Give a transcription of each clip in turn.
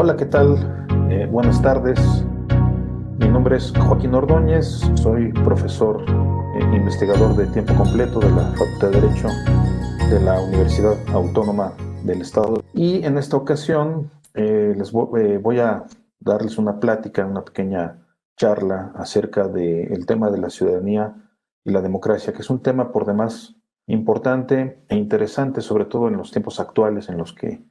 Hola, ¿qué tal? Buenas tardes. Mi nombre es Joaquín Ordóñez, soy profesor investigador de tiempo completo de la Facultad de Derecho de la Universidad Autónoma del Estado. Y en esta ocasión voy a darles una plática, una pequeña charla acerca del tema de la ciudadanía y la democracia, que es un tema por demás importante e interesante, sobre todo en los tiempos actuales en los que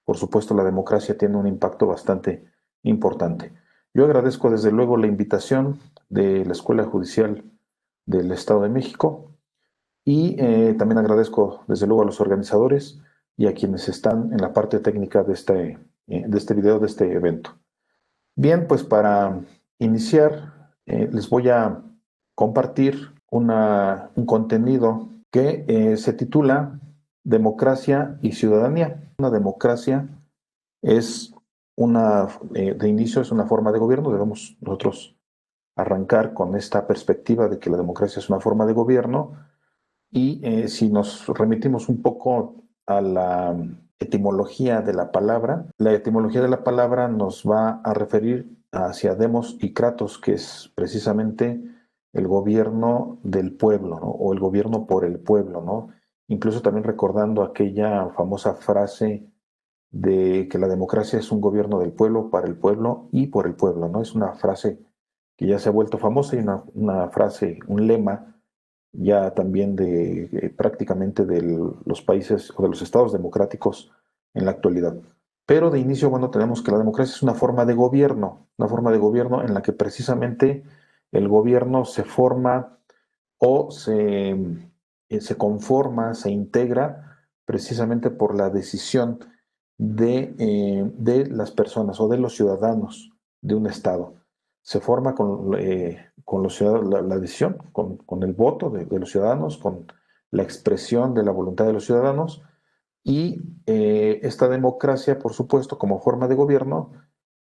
por supuesto, la democracia tiene un impacto bastante importante. Yo agradezco desde luego la invitación de la Escuela Judicial del Estado de México y también agradezco desde luego a los organizadores y a quienes están en la parte técnica de este video, de este evento. Bien, pues para iniciar les voy a compartir un contenido que se titula Democracia y Ciudadanía. Una democracia es de inicio es una forma de gobierno. Debemos nosotros arrancar con esta perspectiva de que la democracia es una forma de gobierno y si nos remitimos un poco a la etimología de la etimología de la palabra nos va a referir hacia demos y kratos, que es precisamente el gobierno del pueblo, ¿no? O el gobierno por el pueblo, ¿no? Incluso también recordando aquella famosa frase de que la democracia es un gobierno del pueblo, para el pueblo y por el pueblo, ¿no? Es una frase que ya se ha vuelto famosa y una frase, un lema ya también de prácticamente de los países o de los estados democráticos en la actualidad. Pero de inicio, bueno, tenemos que la democracia es una forma de gobierno en la que precisamente el gobierno se forma o se conforma, se integra precisamente por la decisión de las personas o de los ciudadanos de un Estado. Se forma con los ciudadanos, la decisión, con el voto de los ciudadanos, con la expresión de la voluntad de los ciudadanos y esta democracia, por supuesto, como forma de gobierno,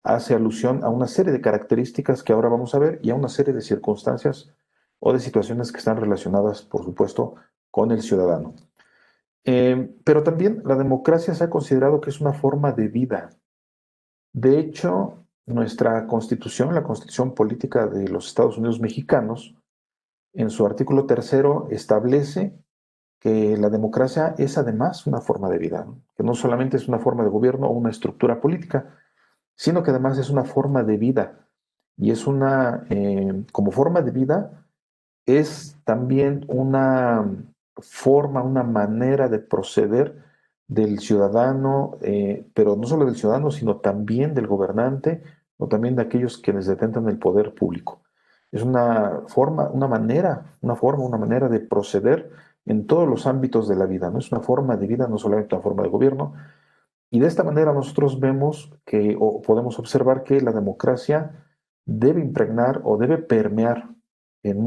hace alusión a una serie de características que ahora vamos a ver y a una serie de circunstancias o de situaciones que están relacionadas, por supuesto, con el ciudadano. Pero también la democracia se ha considerado que es una forma de vida. De hecho, nuestra constitución, la constitución política de los Estados Unidos mexicanos, en su artículo tercero establece que la democracia es además una forma de vida, ¿no? Que no solamente es una forma de gobierno o una estructura política, sino que además es una forma de vida. Y como forma de vida, es también una forma, una manera de proceder del ciudadano, pero no solo del ciudadano, sino también del gobernante o también de aquellos quienes detentan el poder público. Es una forma, una manera de proceder en todos los ámbitos de la vida, ¿no? Es una forma de vida, no solamente una forma de gobierno. Y de esta manera nosotros vemos que, o podemos observar que la democracia debe impregnar o debe permear en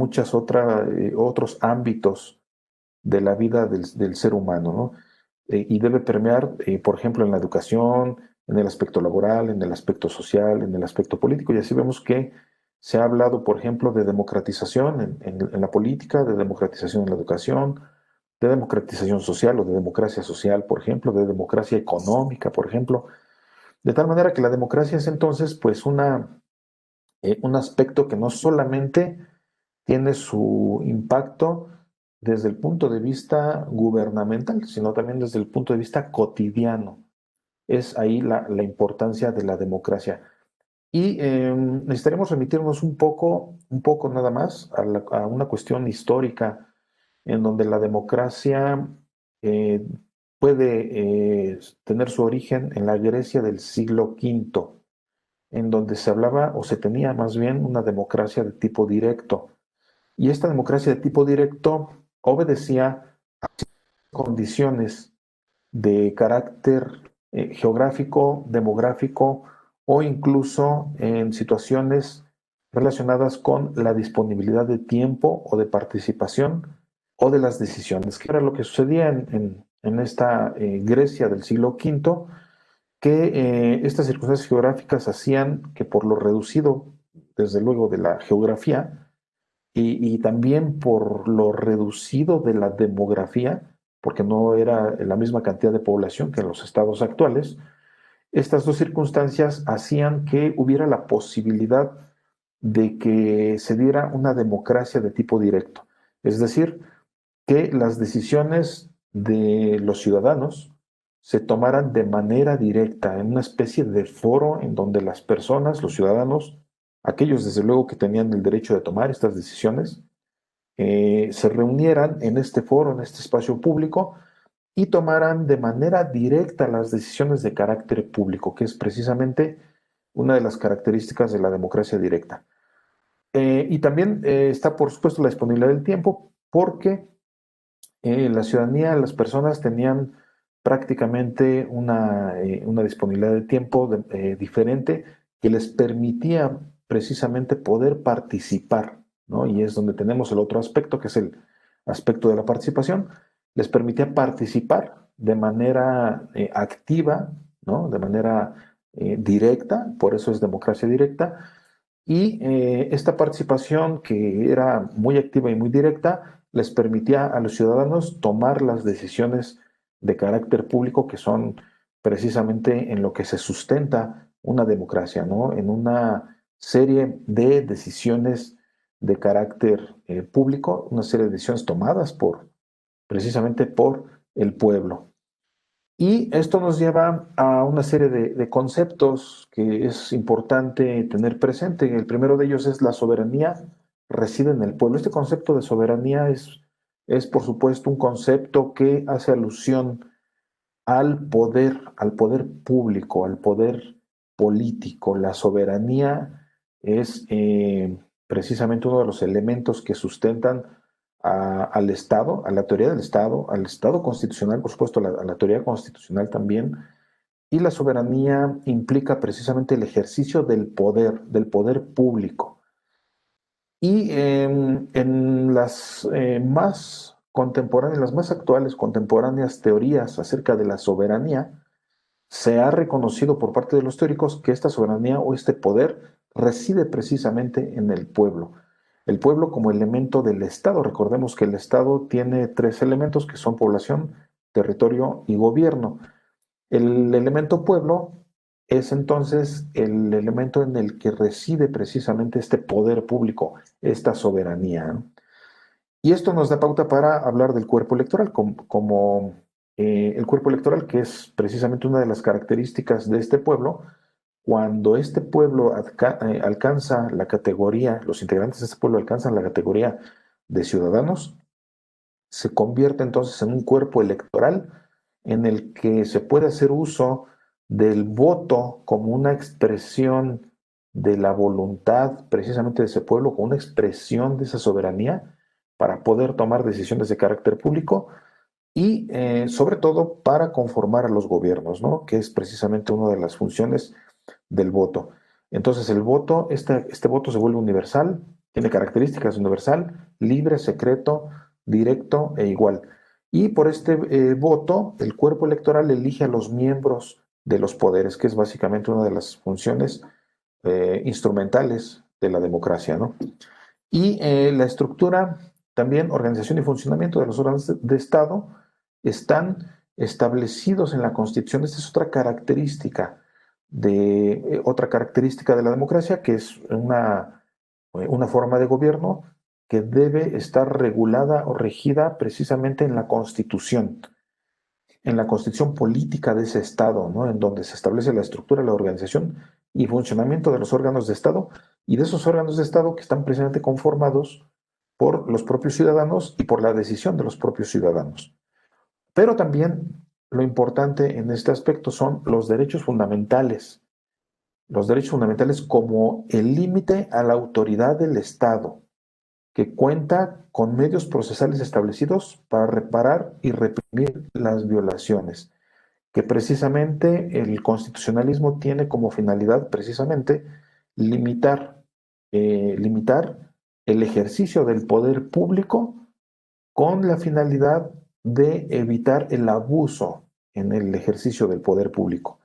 otros ámbitos de la vida del ser humano, ¿no? Y debe permear, por ejemplo, en la educación, en el aspecto laboral, en el aspecto social, en el aspecto político. Y así vemos que se ha hablado, por ejemplo, de democratización en la política, de democratización en la educación, de democratización social o de democracia social, por ejemplo, de democracia económica, por ejemplo. De tal manera que la democracia es entonces, pues, un aspecto que no solamente tiene su impacto desde el punto de vista gubernamental, sino también desde el punto de vista cotidiano. Es ahí la importancia de la democracia. Y necesitaremos remitirnos un poco nada más a una cuestión histórica en donde la democracia eh, puede tener su origen en la Grecia del siglo V, en donde se hablaba o se tenía más bien una democracia de tipo directo. Y esta democracia de tipo directo obedecía condiciones de carácter geográfico, demográfico o incluso en situaciones relacionadas con la disponibilidad de tiempo o de participación o de las decisiones, que era lo que sucedía en esta Grecia del siglo V, que estas circunstancias geográficas hacían que por lo reducido, desde luego, de la geografía, y también por lo reducido de la demografía, porque no era la misma cantidad de población que en los estados actuales, Estas dos circunstancias hacían que hubiera la posibilidad de que se diera una democracia de tipo directo. Es decir, que las decisiones de los ciudadanos se tomaran de manera directa, en una especie de foro en donde las personas, los ciudadanos, aquellos desde luego que tenían el derecho de tomar estas decisiones, se reunieran en este foro, en este espacio público, y tomaran de manera directa las decisiones de carácter público, que es precisamente una de las características de la democracia directa. Y también está, por supuesto, la disponibilidad del tiempo, porque la ciudadanía, las personas tenían prácticamente una disponibilidad de tiempo diferente que les permitía precisamente poder participar, ¿no? Y es donde tenemos el otro aspecto, que es el aspecto de la participación. Les permitía participar de manera activa, ¿no? De manera directa, por eso es democracia directa. Y esta participación, que era muy activa y muy directa, les permitía a los ciudadanos tomar las decisiones de carácter público, que son precisamente en lo que se sustenta una democracia, ¿no? En una serie de decisiones de carácter público, una serie de decisiones tomadas precisamente por el pueblo. Y esto nos lleva a una serie de conceptos que es importante tener presente. El primero de ellos es la soberanía reside en el pueblo. Este concepto de soberanía es por supuesto, un concepto que hace alusión al poder público, al poder político. La soberanía es precisamente uno de los elementos que sustentan al Estado, a la teoría del Estado, al Estado constitucional, por supuesto, a la teoría constitucional también. Y la soberanía implica precisamente el ejercicio del poder público. Y en las más contemporáneas, las más actuales contemporáneas teorías acerca de la soberanía, se ha reconocido por parte de los teóricos que esta soberanía o este poder reside precisamente en el pueblo. El pueblo como elemento del Estado. Recordemos que el Estado tiene tres elementos que son población, territorio y gobierno. El elemento pueblo es entonces el elemento en el que reside precisamente este poder público, esta soberanía, ¿no? Y esto nos da pauta para hablar del cuerpo electoral, el cuerpo electoral, que es precisamente una de las características de este pueblo. Cuando este pueblo alcanza la categoría, los integrantes de este pueblo alcanzan la categoría de ciudadanos, se convierte entonces en un cuerpo electoral en el que se puede hacer uso del voto como una expresión de la voluntad precisamente de ese pueblo, como una expresión de esa soberanía para poder tomar decisiones de carácter público y sobre todo para conformar a los gobiernos, ¿no? Que es precisamente una de las funciones del voto. Entonces el voto, este voto se vuelve universal, tiene características universal, libre, secreto, directo e igual. Y por este voto, el cuerpo electoral elige a los miembros de los poderes, que es básicamente una de las funciones instrumentales de la democracia, ¿no? Y la estructura, también organización y funcionamiento de los órganos de Estado están establecidos en la Constitución. Esta es otra característica de la democracia, que es una forma de gobierno que debe estar regulada o regida precisamente en la constitución política de ese Estado, ¿no? En donde se establece la estructura, la organización y funcionamiento de los órganos de Estado y de esos órganos de Estado que están precisamente conformados por los propios ciudadanos y por la decisión de los propios ciudadanos. Pero también lo importante en este aspecto son los derechos fundamentales como el límite a la autoridad del Estado, que cuenta con medios procesales establecidos para reparar y reprimir las violaciones, que precisamente el constitucionalismo tiene como finalidad precisamente limitar, limitar el ejercicio del poder público con la finalidad de evitar el abuso en el ejercicio del poder público.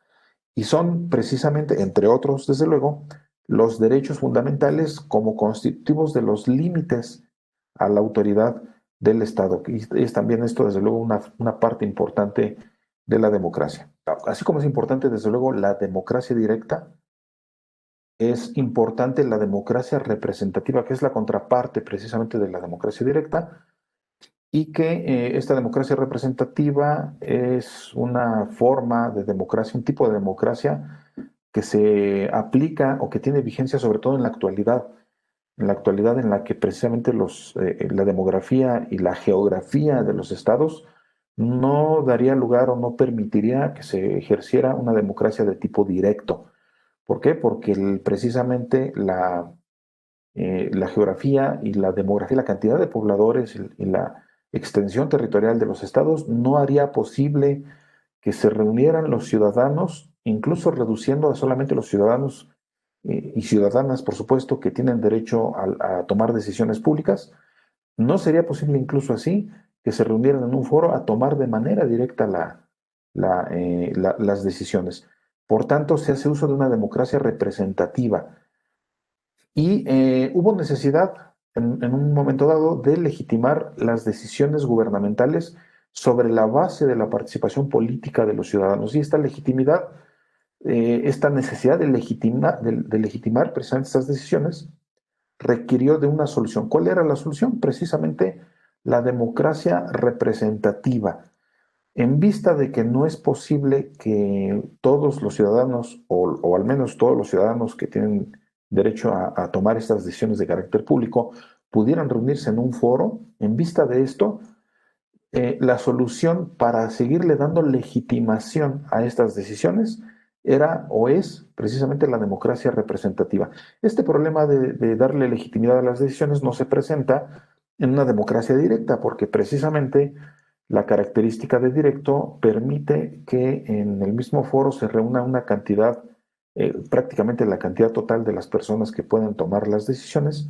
Y son precisamente, entre otros, desde luego, los derechos fundamentales como constitutivos de los límites a la autoridad del Estado. Y es también esto, desde luego, una parte importante de la democracia. Así como es importante, desde luego, la democracia directa, es importante la democracia representativa, que es la contraparte precisamente de la democracia directa, y que esta democracia representativa es una forma de democracia, un tipo de democracia que se aplica o que tiene vigencia sobre todo en la actualidad en la que precisamente la demografía y la geografía de los estados no daría lugar o no permitiría que se ejerciera una democracia de tipo directo. ¿Por qué? Porque precisamente la geografía y la demografía, la cantidad de pobladores y la extensión territorial de los estados no haría posible que se reunieran los ciudadanos, incluso reduciendo a solamente los ciudadanos y ciudadanas, por supuesto, que tienen derecho a tomar decisiones públicas. No sería posible incluso así que se reunieran en un foro a tomar de manera directa las decisiones. Por tanto, se hace uso de una democracia representativa y hubo necesidad en un momento dado de legitimar las decisiones gubernamentales sobre la base de la participación política de los ciudadanos. Y esta legitimidad, esta necesidad de legitimar precisamente estas decisiones, requirió de una solución. ¿Cuál era la solución? Precisamente la democracia representativa. En vista de que no es posible que todos los ciudadanos, o al menos todos los ciudadanos que tienen derecho a tomar estas decisiones de carácter público, pudieran reunirse en un foro, en vista de esto, la solución para seguirle dando legitimación a estas decisiones era o es precisamente la democracia representativa. Este problema de darle legitimidad a las decisiones no se presenta en una democracia directa, porque precisamente la característica de directo permite que en el mismo foro se reúna una cantidad, prácticamente la cantidad total de las personas que pueden tomar las decisiones,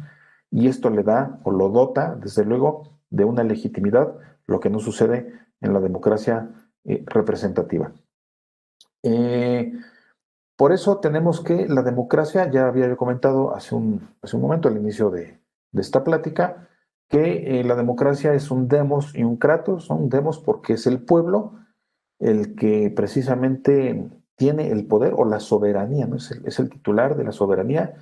y esto le da o lo dota, desde luego, de una legitimidad, lo que no sucede en la democracia representativa. Eh, por eso tenemos que la democracia, ya había yo comentado hace un momento, al inicio de esta plática, que la democracia es un demos y un kratos, ¿no? Un demos porque es el pueblo el que precisamente tiene el poder o la soberanía, ¿no? Es el titular de la soberanía,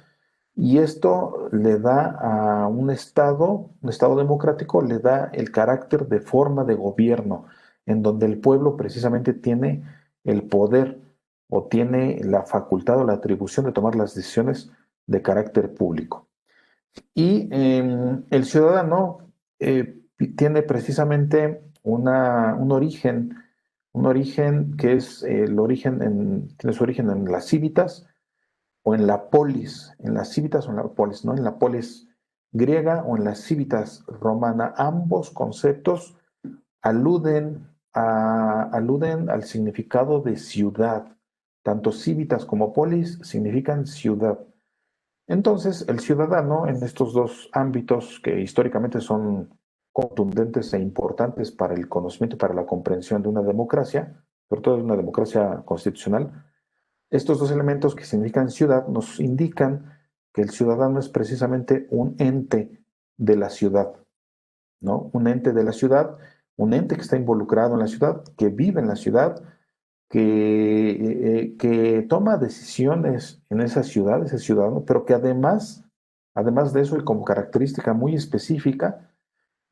y esto le da a un estado democrático, le da el carácter de forma de gobierno, en donde el pueblo precisamente tiene el poder o tiene la facultad o la atribución de tomar las decisiones de carácter público. Y el ciudadano tiene precisamente un origen que es el origen tiene su origen en las cívitas o en la polis, en las cívitas o en la polis, ¿no? En la polis griega o en las cívitas romana. Ambos conceptos aluden al significado de ciudad. Tanto cívitas como polis significan ciudad. Entonces, el ciudadano en estos dos ámbitos que históricamente son contundentes e importantes para el conocimiento y para la comprensión de una democracia, sobre todo de una democracia constitucional, estos dos elementos que significan ciudad nos indican que el ciudadano es precisamente un ente de la ciudad, ¿no? Un ente de la ciudad, un ente que está involucrado en la ciudad, que vive en la ciudad, que toma decisiones en esa ciudad, ese ciudadano, pero que además de eso y como característica muy específica,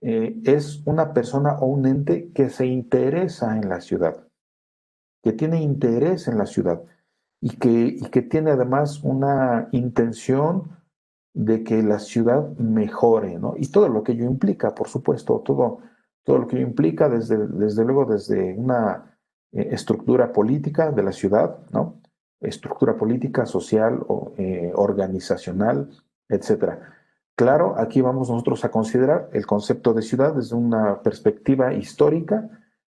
es una persona o un ente que se interesa en la ciudad, que tiene interés en la ciudad y que tiene además una intención de que la ciudad mejore, ¿no? Y todo lo que ello implica, por supuesto, todo lo que ello implica, desde luego, desde una estructura política de la ciudad, ¿no? Estructura política, social, organizacional, etcétera. Claro, aquí vamos nosotros a considerar el concepto de ciudad desde una perspectiva histórica,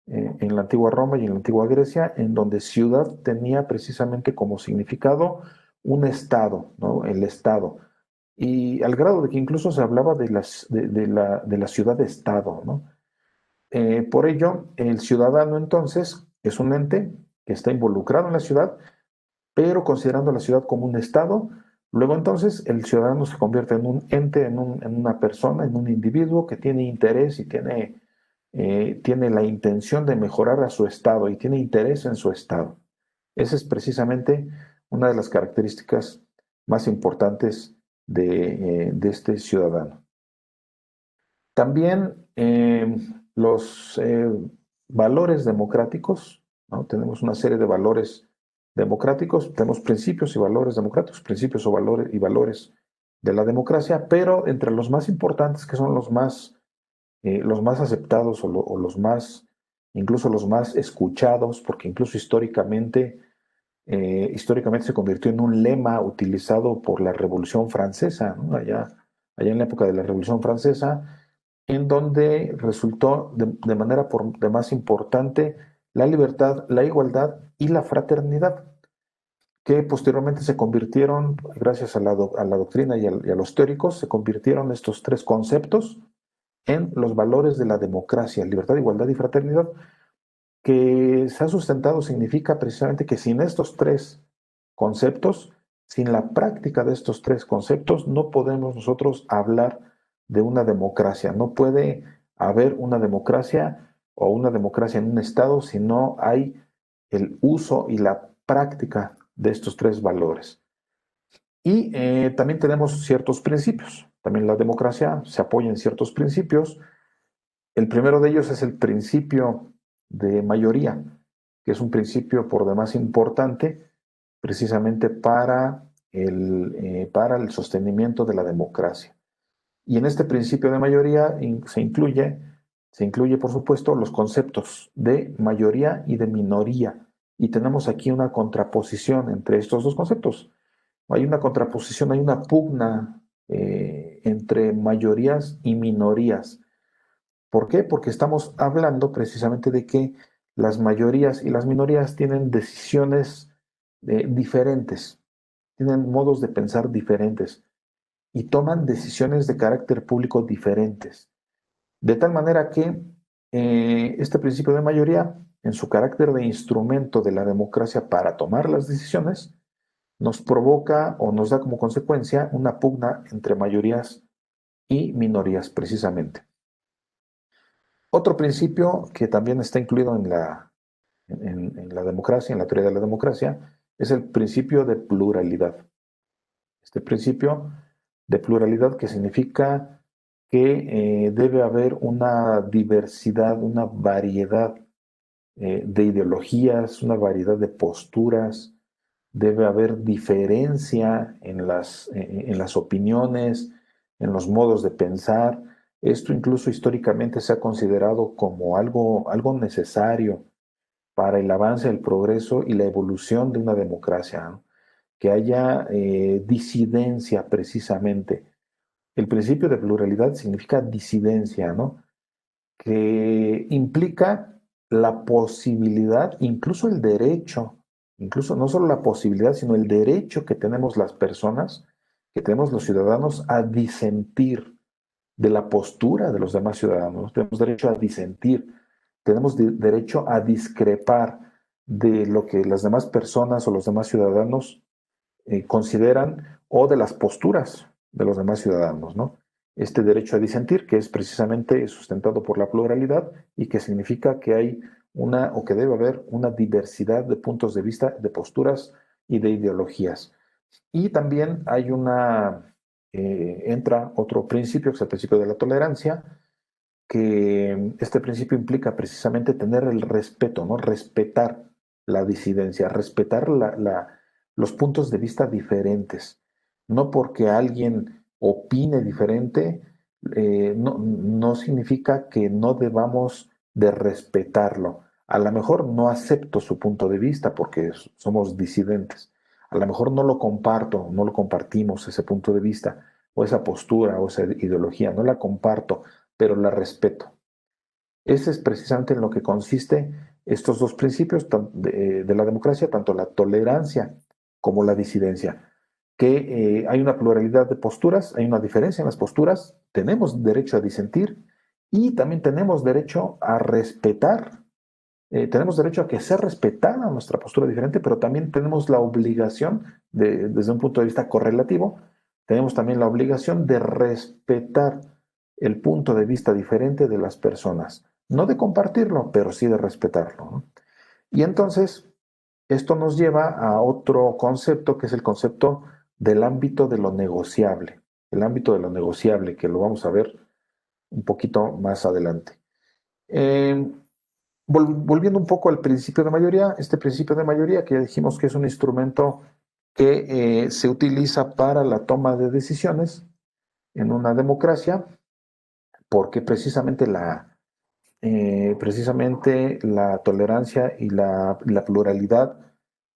en la antigua Roma y en la antigua Grecia, en donde ciudad tenía precisamente como significado un estado, ¿no? El estado. Y al grado de que incluso se hablaba de la ciudad-estado, ¿no? Por ello, el ciudadano entonces es un ente que está involucrado en la ciudad, pero considerando la ciudad como un estado, luego entonces el ciudadano se convierte en un ente, en una persona, en un individuo que tiene interés y tiene tiene la intención de mejorar a su estado y tiene interés en su estado. Esa es precisamente una de las características más importantes de este ciudadano. También los valores democráticos, ¿no? Tenemos una serie de valores democráticos, tenemos principios y valores democráticos, principios o valores y valores de la democracia, pero entre los más importantes, que son los más aceptados o los más, incluso los más escuchados, porque incluso históricamente se convirtió en un lema utilizado por la Revolución Francesa, ¿no? Allá en la época de la Revolución Francesa, en donde resultó de manera de más importante la libertad, la igualdad y la fraternidad, que posteriormente se convirtieron, gracias a la doctrina y a los teóricos, se convirtieron estos tres conceptos en los valores de la democracia: libertad, igualdad y fraternidad, que se ha sustentado significa precisamente que sin estos tres conceptos, sin la práctica de estos tres conceptos, no podemos nosotros hablar de una democracia. No puede haber una democracia o una democracia en un Estado si no hay el uso y la práctica de estos tres valores. Y también tenemos ciertos principios. También la democracia se apoya en ciertos principios. El primero de ellos es el principio de mayoría, que es un principio por demás importante precisamente para el sostenimiento de la democracia. Y en este principio de mayoría se incluye, por supuesto, los conceptos de mayoría y de minoría. Y tenemos aquí una contraposición entre estos dos conceptos. Hay una contraposición, hay una pugna entre mayorías y minorías. ¿Por qué? Porque estamos hablando precisamente de que las mayorías y las minorías tienen decisiones diferentes, tienen modos de pensar diferentes y toman decisiones de carácter público diferentes. De tal manera que este principio de mayoría, en su carácter de instrumento de la democracia para tomar las decisiones, nos provoca o nos da como consecuencia una pugna entre mayorías y minorías precisamente. Otro principio que también está incluido en la democracia, en la teoría de la democracia, es el principio de pluralidad. Este principio de pluralidad, que significa que debe haber una diversidad, una variedad de ideologías, una variedad de posturas, debe haber diferencia en las opiniones, en los modos de pensar. Esto incluso históricamente se ha considerado como algo necesario para el avance, el progreso y la evolución de una democracia, ¿no? Que haya disidencia precisamente. El principio de pluralidad significa disidencia, ¿no? Que implica la posibilidad, incluso el derecho, incluso no solo la posibilidad, sino el derecho que tenemos las personas, que tenemos los ciudadanos a disentir de la postura de los demás ciudadanos. Tenemos derecho a disentir, tenemos derecho a discrepar de lo que las demás personas o los demás ciudadanos consideran o de las posturas de los demás ciudadanos, ¿no? Este derecho a disentir, que es precisamente sustentado por la pluralidad y que significa que hay una o que debe haber una diversidad de puntos de vista, de posturas y de ideologías. Y también entra otro principio, que es el principio de la tolerancia, que este principio implica precisamente tener el respeto, ¿no? Respetar la disidencia, respetar los puntos de vista diferentes. No porque alguien opine diferente, no significa que no debamos de respetarlo. A lo mejor no acepto su punto de vista porque somos disidentes. A lo mejor no lo comparto, no lo compartimos ese punto de vista o esa postura o esa ideología, no la comparto, pero la respeto. Ese es precisamente en lo que consiste estos dos principios de la democracia, tanto la tolerancia como la disidencia, que hay una pluralidad de posturas, hay una diferencia en las posturas, tenemos derecho a disentir y también tenemos derecho a respetar, tenemos derecho a que sea respetada nuestra postura diferente, pero también tenemos la obligación, desde un punto de vista correlativo, tenemos también la obligación de respetar el punto de vista diferente de las personas. no de compartirlo, pero sí de respetarlo, ¿no? Y entonces, esto nos lleva a otro concepto, que es el concepto del ámbito de lo negociable. El ámbito de lo negociable, que lo vamos a ver un poquito más adelante. Eh, Volviendo un poco al principio de mayoría, este principio de mayoría que ya dijimos que es un instrumento que se utiliza para la toma de decisiones en una democracia, porque precisamente la tolerancia y la pluralidad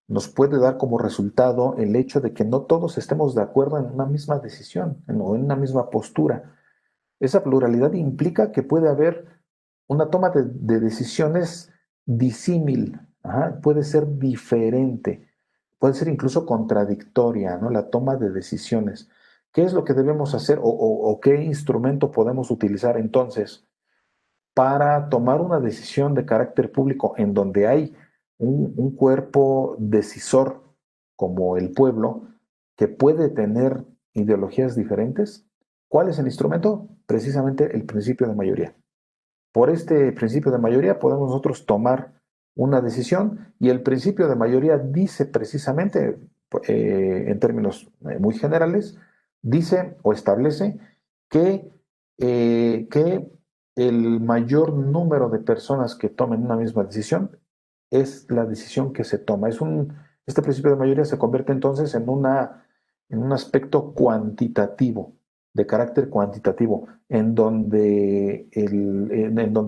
nos puede dar como resultado el hecho de que no todos estemos de acuerdo en una misma decisión o en una misma postura. Esa pluralidad implica que puede haber una toma de decisiones disímil, ajá, puede ser diferente, puede ser incluso contradictoria, ¿no? La toma de decisiones. ¿Qué es lo que debemos hacer o qué instrumento podemos utilizar entonces para tomar una decisión de carácter público en donde hay un cuerpo decisor como el pueblo que puede tener ideologías diferentes? ¿Cuál es el instrumento? Precisamente el principio de mayoría. Por este principio de mayoría podemos nosotros tomar una decisión y el principio de mayoría dice precisamente, en términos muy generales, dice o establece que, que el mayor número de personas que tomen una misma decisión es la decisión que se toma. Este principio de mayoría se convierte entonces en un aspecto cuantitativo, de carácter cuantitativo, en donde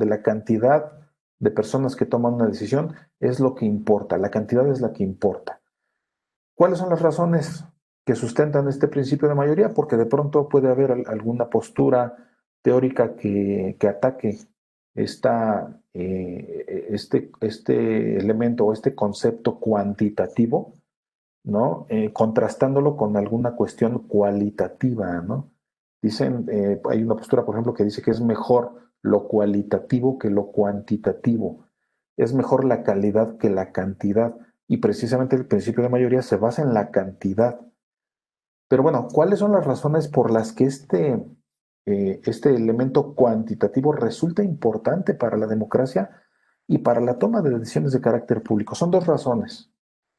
la cantidad de personas que toman una decisión es lo que importa, la cantidad es la que importa. ¿Cuáles son las razones que sustentan este principio de mayoría? Porque de pronto puede haber alguna postura teórica que ataque este elemento o este concepto cuantitativo, ¿no? Contrastándolo con alguna cuestión cualitativa, ¿no? Dicen, hay una postura, por ejemplo, que dice que es mejor lo cualitativo que lo cuantitativo. Es mejor la calidad que la cantidad. Y precisamente el principio de mayoría se basa en la cantidad. Pero bueno, ¿cuáles son las razones por las que este elemento cuantitativo resulta importante para la democracia y para la toma de decisiones de carácter público? Son dos razones.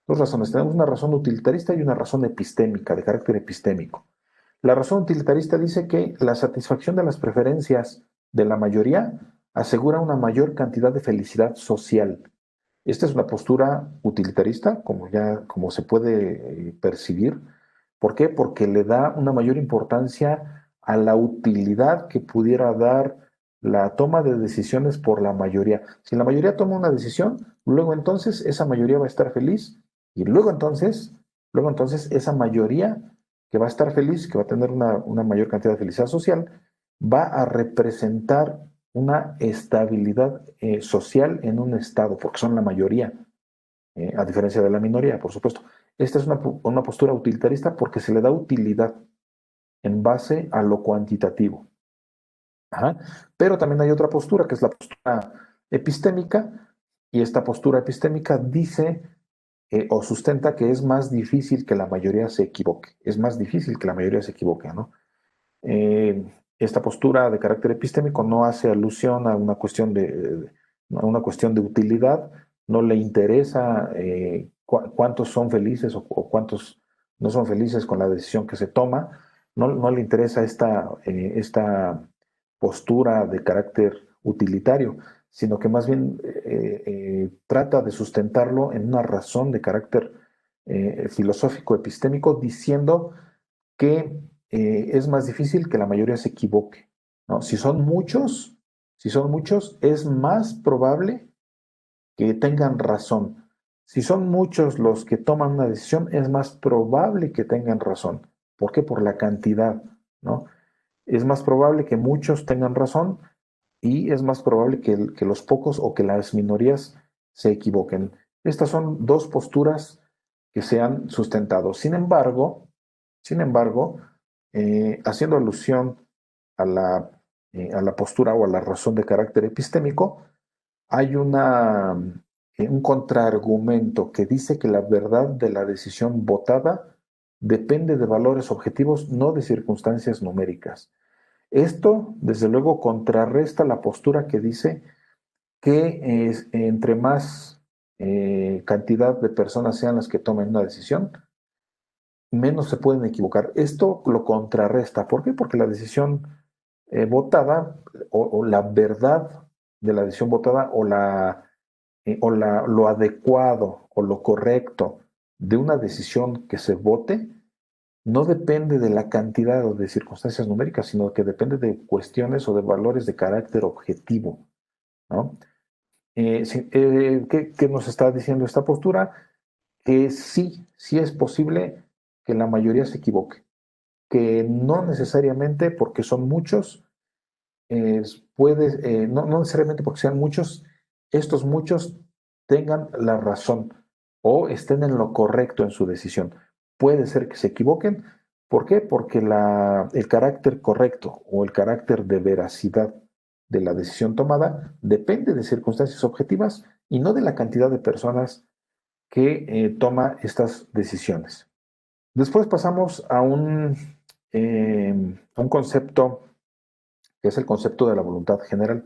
Dos razones. Tenemos una razón utilitarista y una razón epistémica, de carácter epistémico. La razón utilitarista dice que la satisfacción de las preferencias de la mayoría asegura una mayor cantidad de felicidad social. Esta es una postura utilitarista, como se puede percibir. ¿Por qué? Porque le da una mayor importancia a la utilidad que pudiera dar la toma de decisiones por la mayoría. Si la mayoría toma una decisión, luego entonces esa mayoría va a estar feliz y luego entonces esa mayoría que va a estar feliz, que va a tener una mayor cantidad de felicidad social, va a representar una estabilidad social en un Estado, porque son la mayoría, a diferencia de la minoría, por supuesto. Esta es una postura utilitarista porque se le da utilidad en base a lo cuantitativo. Ajá. Pero también hay otra postura, que es la postura epistémica, y esta postura epistémica dice o sustenta que es más difícil que la mayoría se equivoque. Es más difícil que la mayoría se equivoque, ¿no? Esta postura de carácter epistémico no hace alusión a a una cuestión de utilidad, no le interesa cuántos son felices o cuántos no son felices con la decisión que se toma, no le interesa esta postura de carácter utilitario, sino que más bien trata de sustentarlo en una razón de carácter filosófico epistémico, diciendo que es más difícil que la mayoría se equivoque, ¿no? Si son muchos, es más probable que tengan razón. Si son muchos los que toman una decisión, es más probable que tengan razón. ¿Por qué? Por la cantidad, ¿no? Es más probable que muchos tengan razón y es más probable que los pocos o que las minorías se equivoquen. Estas son dos posturas que se han sustentado. Sin embargo, haciendo alusión a la postura o a la razón de carácter epistémico, hay un contraargumento que dice que la verdad de la decisión votada depende de valores objetivos, no de circunstancias numéricas. Esto, desde luego, contrarresta la postura que dice que entre más cantidad de personas sean las que tomen una decisión, menos se pueden equivocar. Esto lo contrarresta. ¿Por qué? Porque la decisión votada o la verdad de la decisión votada lo adecuado o lo correcto de una decisión que se vote no depende de la cantidad o de circunstancias numéricas, sino que depende de cuestiones o de valores de carácter objetivo, ¿no? ¿Qué nos está diciendo esta postura? Que sí, sí es posible que la mayoría se equivoque, que no necesariamente porque son muchos, no necesariamente porque sean muchos, estos muchos tengan la razón o estén en lo correcto en su decisión. Puede ser que se equivoquen. ¿Por qué? Porque el carácter correcto o el carácter de veracidad de la decisión tomada depende de circunstancias objetivas y no de la cantidad de personas que toma estas decisiones. Después pasamos a un concepto que es el concepto de la voluntad general.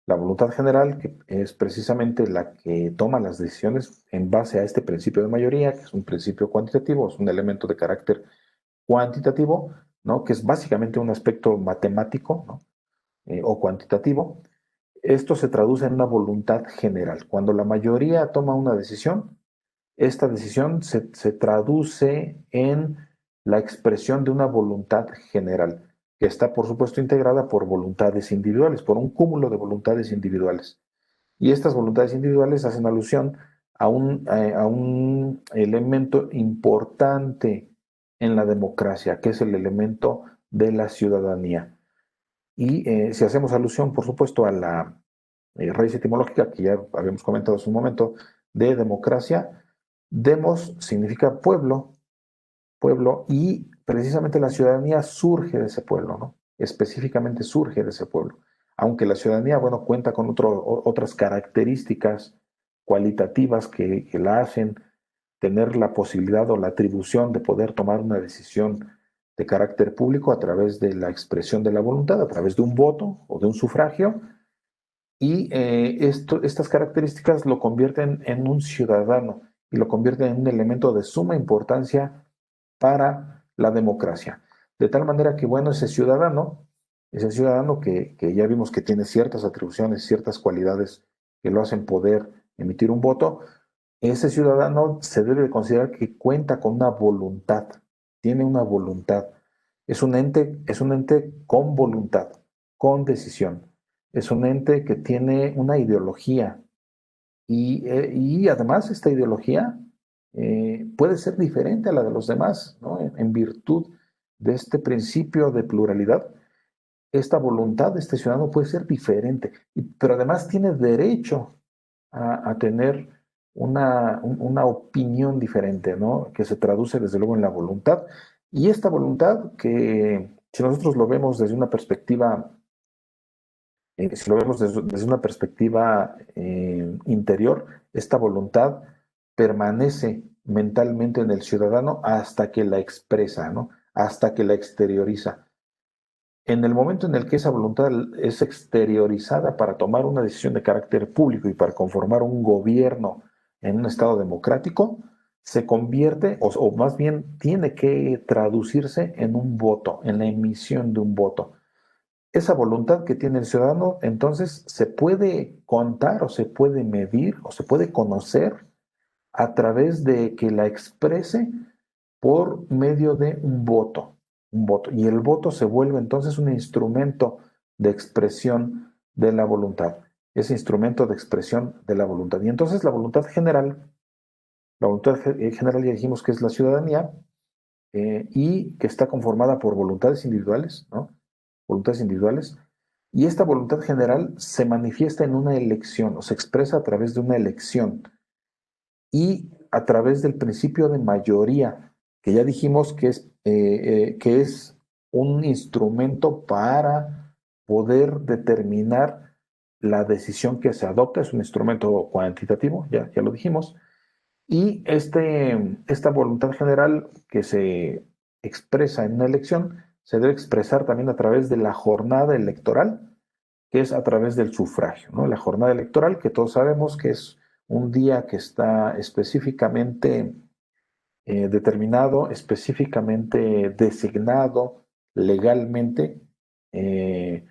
La voluntad general, que es precisamente la que toma las decisiones en base a este principio de mayoría, que es un principio cuantitativo, es un elemento de carácter cuantitativo, ¿no? Que es básicamente un aspecto matemático, ¿no? O cuantitativo. Esto se traduce en una voluntad general. Cuando la mayoría toma una decisión, esta decisión se traduce en la expresión de una voluntad general, que está, por supuesto, integrada por voluntades individuales, por un cúmulo de voluntades individuales. Y estas voluntades individuales hacen alusión a un elemento importante en la democracia, que es el elemento de la ciudadanía. Y si hacemos alusión, por supuesto, a la raíz etimológica que ya habíamos comentado hace un momento, de democracia, demos significa pueblo, pueblo, y precisamente la ciudadanía surge de ese pueblo, ¿no? Específicamente surge de ese pueblo. Aunque la ciudadanía, bueno, cuenta con otras características cualitativas que la hacen tener la posibilidad o la atribución de poder tomar una decisión de carácter público a través de la expresión de la voluntad, a través de un voto o de un sufragio, y estas características lo convierten en un ciudadano y lo convierten en un elemento de suma importancia para la democracia. De tal manera que, bueno, ese ciudadano que ya vimos que tiene ciertas atribuciones, ciertas cualidades que lo hacen poder emitir un voto, ese ciudadano se debe de considerar que cuenta con una voluntad, tiene una voluntad. Es un ente con voluntad, con decisión. Es un ente que tiene una ideología y además esta ideología puede ser diferente a la de los demás, ¿no? En virtud de este principio de pluralidad, esta voluntad de este ciudadano puede ser diferente, pero además tiene derecho a tener una opinión diferente, ¿no? Que se traduce desde luego en la voluntad. Y esta voluntad que si nosotros lo vemos desde una perspectiva si lo vemos desde una perspectiva interior, esta voluntad permanece mentalmente en el ciudadano hasta que la expresa, ¿no? Hasta que la exterioriza. En el momento en el que esa voluntad es exteriorizada para tomar una decisión de carácter público y para conformar un gobierno en un Estado democrático, se convierte, o más bien tiene que traducirse en un voto, en la emisión de un voto. Esa voluntad que tiene el ciudadano, entonces, se puede contar o se puede medir o se puede conocer a través de que la exprese por medio de un voto. Y el voto se vuelve entonces un instrumento de expresión de la voluntad, ese instrumento de expresión de la voluntad. Y entonces la voluntad general ya dijimos que es la ciudadanía y que está conformada por voluntades individuales, ¿no? Voluntades individuales. Y esta voluntad general se manifiesta en una elección o se expresa a través de una elección y a través del principio de mayoría, que ya dijimos que es un instrumento para poder determinar la decisión que se adopta, es un instrumento cuantitativo, ya lo dijimos, y esta voluntad general que se expresa en una elección se debe expresar también a través de la jornada electoral, que es a través del sufragio, ¿no? La jornada electoral, que todos sabemos que es un día que está específicamente determinado, específicamente designado legalmente eh,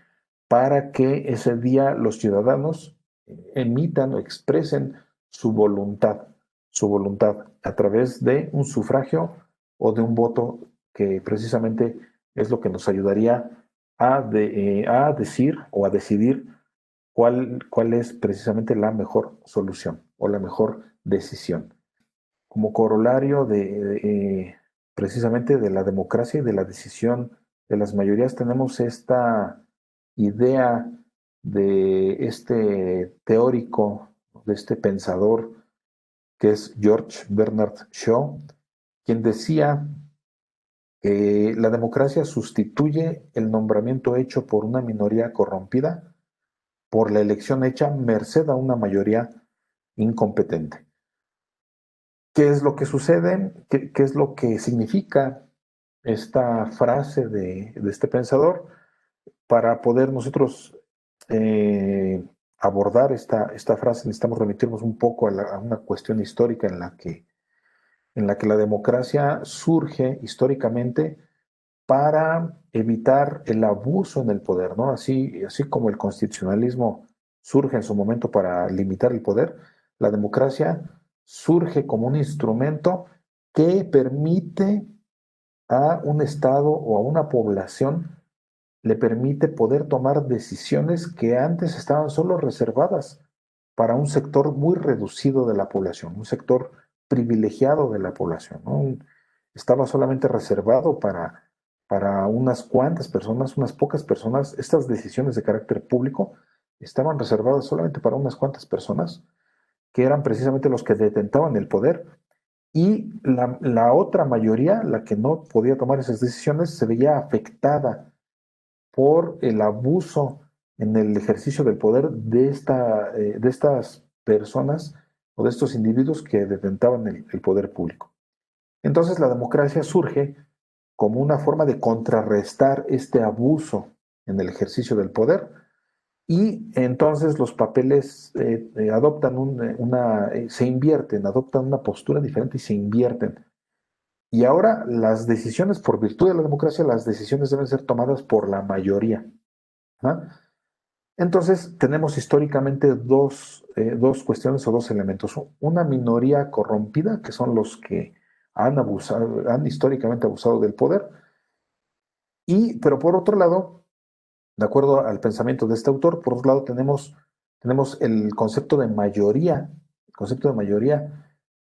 para que ese día los ciudadanos emitan o expresen su voluntad a través de un sufragio o de un voto que precisamente es lo que nos ayudaría a decir o a decidir cuál es precisamente la mejor solución o la mejor decisión. Como corolario precisamente de la democracia y de la decisión de las mayorías, tenemos esta idea de este teórico, de este pensador que es George Bernard Shaw, quien decía que la democracia sustituye el nombramiento hecho por una minoría corrompida por la elección hecha merced a una mayoría incompetente. ¿Qué es lo que sucede? ¿Qué es lo que significa esta frase de este pensador? Para poder nosotros eh, abordar esta frase, necesitamos remitirnos un poco a una cuestión histórica en la que la democracia surge históricamente para evitar el abuso en el poder, ¿no? Así como el constitucionalismo surge en su momento para limitar el poder, la democracia surge como un instrumento que permite a un Estado o a una población, le permite poder tomar decisiones que antes estaban solo reservadas para un sector muy reducido de la población, un sector privilegiado de la población, ¿no? Estaba solamente reservado para unas cuantas personas, unas pocas personas. Estas decisiones de carácter público estaban reservadas solamente para unas cuantas personas, que eran precisamente los que detentaban el poder, y la otra mayoría, la que no podía tomar esas decisiones, se veía afectada por el abuso en el ejercicio del poder de estas personas o de estos individuos que detentaban el poder público. Entonces la democracia surge como una forma de contrarrestar este abuso en el ejercicio del poder, y entonces los papeles adoptan se invierten, adoptan una postura diferente y se invierten. Y ahora las decisiones, por virtud de la democracia, las decisiones deben ser tomadas por la mayoría, ¿no? Entonces tenemos históricamente dos cuestiones o dos elementos. Una minoría corrompida, que son los que han históricamente abusado del poder, pero por otro lado, de acuerdo al pensamiento de este autor, por otro lado tenemos el concepto de mayoría,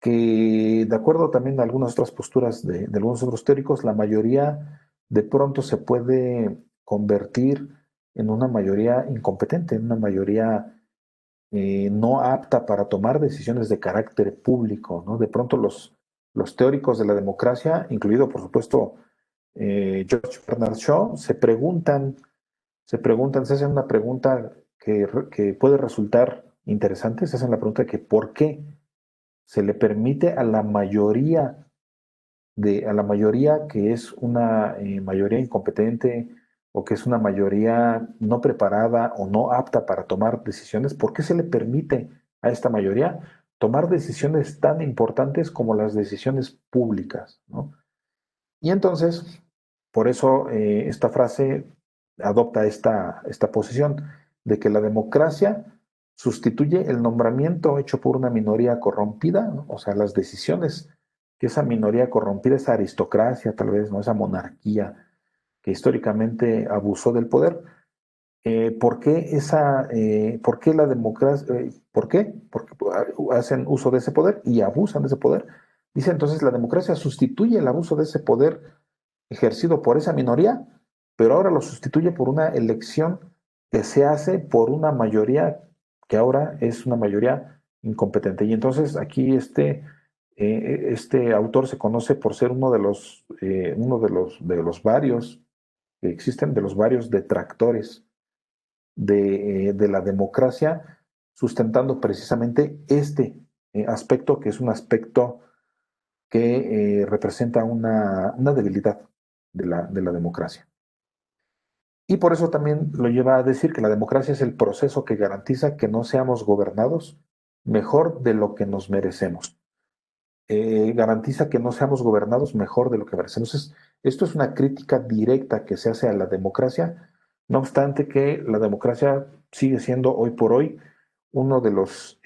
que de acuerdo también a algunas otras posturas de algunos otros teóricos, la mayoría de pronto se puede convertir en una mayoría incompetente, en una mayoría no apta para tomar decisiones de carácter público, ¿no? De pronto los teóricos de la democracia, incluido por supuesto George Bernard Shaw, se hacen una pregunta que puede resultar interesante. Se hacen la pregunta de que ¿por qué se le permite a la mayoría que es una mayoría incompetente, o que es una mayoría no preparada o no apta para tomar decisiones? ¿Por qué se le permite a esta mayoría tomar decisiones tan importantes como las decisiones públicas, ¿no? Y entonces, por eso esta frase adopta esta posición de que la democracia sustituye el nombramiento hecho por una minoría corrompida, ¿no? O sea, las decisiones que esa minoría corrompida, esa aristocracia tal vez, ¿no? Esa monarquía que históricamente abusó del poder. ¿Por qué la democracia, por qué? Porque hacen uso de ese poder y abusan de ese poder. Dice entonces, la democracia sustituye el abuso de ese poder ejercido por esa minoría, pero ahora lo sustituye por una elección que se hace por una mayoría que ahora es una mayoría incompetente. Y entonces aquí este autor se conoce por ser uno de los varios que existen, de los varios detractores de la democracia, sustentando precisamente este aspecto, que es un aspecto que representa una debilidad de la democracia. Y por eso también lo lleva a decir que la democracia es el proceso que garantiza que no seamos gobernados mejor de lo que nos merecemos. Garantiza que no seamos gobernados mejor de lo que merecemos. Esto es una crítica directa que se hace a la democracia, no obstante que la democracia sigue siendo hoy por hoy uno de los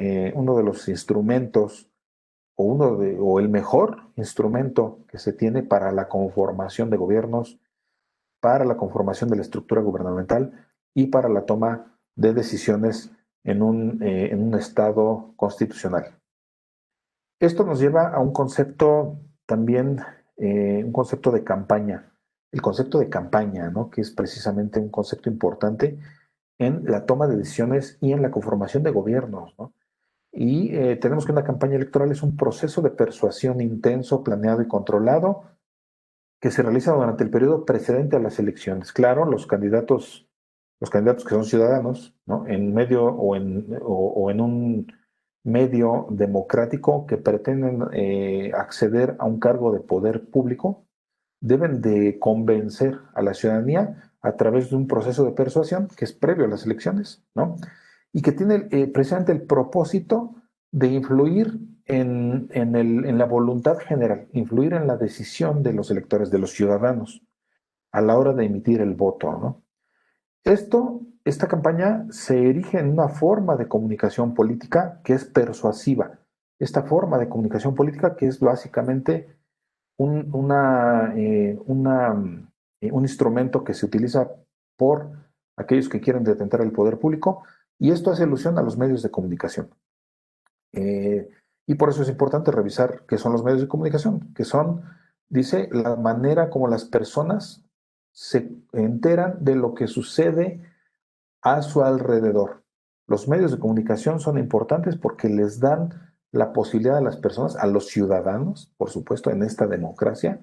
instrumentos o el mejor instrumento que se tiene para la conformación de gobiernos, para la conformación de la estructura gubernamental y para la toma de decisiones en un Estado constitucional. Esto nos lleva a un concepto también, un concepto de campaña, el concepto de campaña, ¿no? Que es precisamente un concepto importante en la toma de decisiones y en la conformación de gobiernos, ¿no? Y tenemos que una campaña electoral es un proceso de persuasión intenso, planeado y controlado que se realiza durante el periodo precedente a las elecciones. Claro, los candidatos que son ciudadanos, ¿no? En medio o en un medio democrático que pretenden acceder a un cargo de poder público, deben de convencer a la ciudadanía a través de un proceso de persuasión que es previo a las elecciones, ¿no? Y que tiene precisamente el propósito de influir en la voluntad general, influir en la decisión de los electores, de los ciudadanos, a la hora de emitir el voto, ¿no? Esta campaña se erige en una forma de comunicación política que es persuasiva. Esta forma de comunicación política que es básicamente un, una, un instrumento que se utiliza por aquellos que quieren detentar el poder público, y esto hace alusión a los medios de comunicación. Eh, y por eso es importante revisar qué son los medios de comunicación, que son, dice, la manera como las personas se enteran de lo que sucede a su alrededor. Los medios de comunicación son importantes porque les dan la posibilidad a las personas, a los ciudadanos, por supuesto, en esta democracia,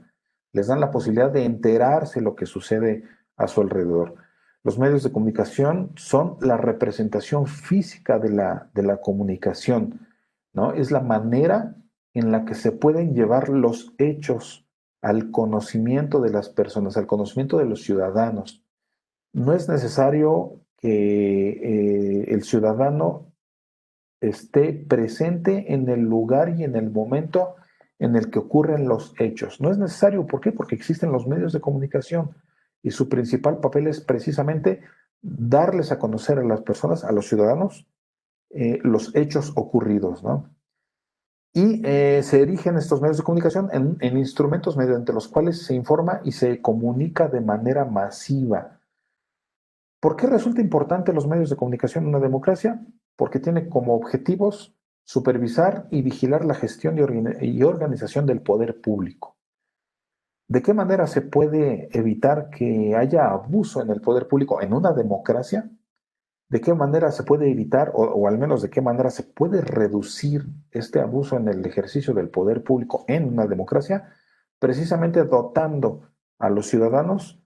les dan la posibilidad de enterarse de lo que sucede a su alrededor. Los medios de comunicación son la representación física de la comunicación, ¿no? Es la manera en la que se pueden llevar los hechos al conocimiento de las personas, al conocimiento de los ciudadanos. No es necesario que el ciudadano esté presente en el lugar y en el momento en el que ocurren los hechos. No es necesario, ¿por qué? Porque existen los medios de comunicación y su principal papel es precisamente darles a conocer a las personas, a los ciudadanos, los hechos ocurridos, ¿no? Y se erigen estos medios de comunicación en instrumentos mediante los cuales se informa y se comunica de manera masiva. ¿Por qué resulta importante los medios de comunicación en una democracia? Porque tiene como objetivos supervisar y vigilar la gestión y organización del poder público. ¿De qué manera se puede evitar que haya abuso en el poder público en una democracia? ¿De qué manera se puede evitar o al menos de qué manera se puede reducir este abuso en el ejercicio del poder público en una democracia? Precisamente dotando a los ciudadanos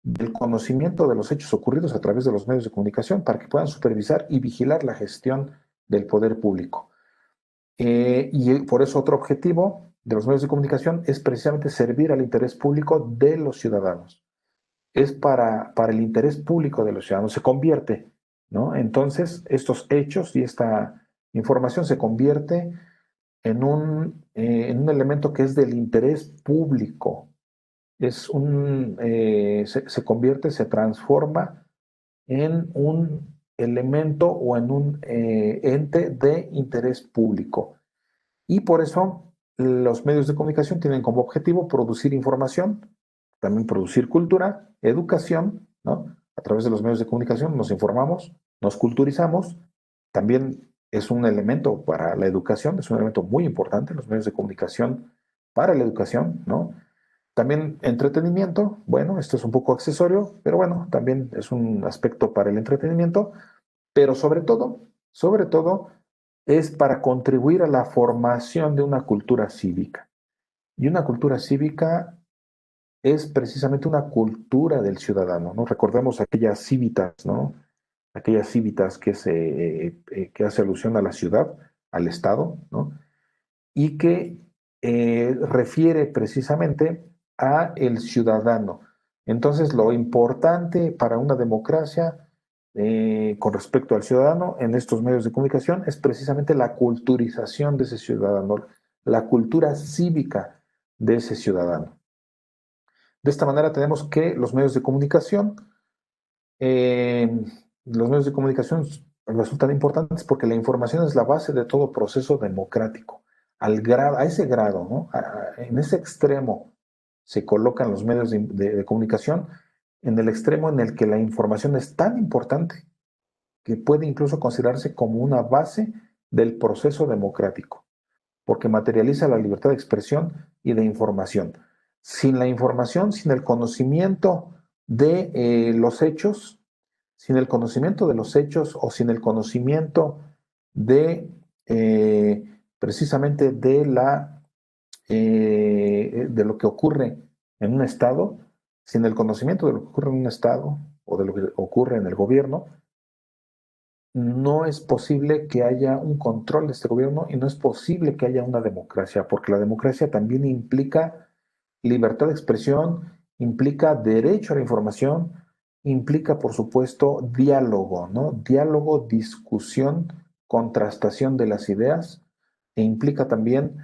del conocimiento de los hechos ocurridos a través de los medios de comunicación para que puedan supervisar y vigilar la gestión del poder público. Y por eso otro objetivo de los medios de comunicación es precisamente servir al interés público de los ciudadanos. Es para el interés público de los ciudadanos, se convierte, ¿no? Entonces, estos hechos y esta información se convierte en un elemento que es del interés público, se convierte, se transforma en un elemento o en un ente de interés público. Y por eso los medios de comunicación tienen como objetivo producir información, también producir cultura, educación, ¿no? A través de los medios de comunicación nos informamos, nos culturizamos, también es un elemento para la educación, es un elemento muy importante los medios de comunicación para la educación, ¿no? También entretenimiento, bueno, esto es un poco accesorio, pero bueno, también es un aspecto para el entretenimiento, pero sobre todo, es para contribuir a la formación de una cultura cívica. Y una cultura cívica es precisamente una cultura del ciudadano, ¿no? Recordemos aquellas cívitas, ¿no? Aquellas cívitas que hace alusión a la ciudad, al Estado, ¿no? Y que refiere precisamente a el ciudadano. Entonces, lo importante para una democracia con respecto al ciudadano en estos medios de comunicación es precisamente la culturización de ese ciudadano, la cultura cívica de ese ciudadano. De esta manera tenemos que eh, los medios de comunicación resultan importantes porque la información es la base de todo proceso democrático. A ese grado, ¿no? En ese extremo se colocan los medios de comunicación, en el extremo en el que la información es tan importante que puede incluso considerarse como una base del proceso democrático, porque materializa la libertad de expresión y de información. Sin la información, sin el conocimiento de los hechos, sin el conocimiento de los hechos o sin el conocimiento de precisamente de lo que ocurre en un estado, sin el conocimiento de lo que ocurre en un estado o de lo que ocurre en el gobierno, no es posible que haya un control de este gobierno y no es posible que haya una democracia, porque la democracia también implica libertad de expresión, implica derecho a la información, implica, por supuesto, diálogo, ¿no? Diálogo, discusión, contrastación de las ideas, e implica también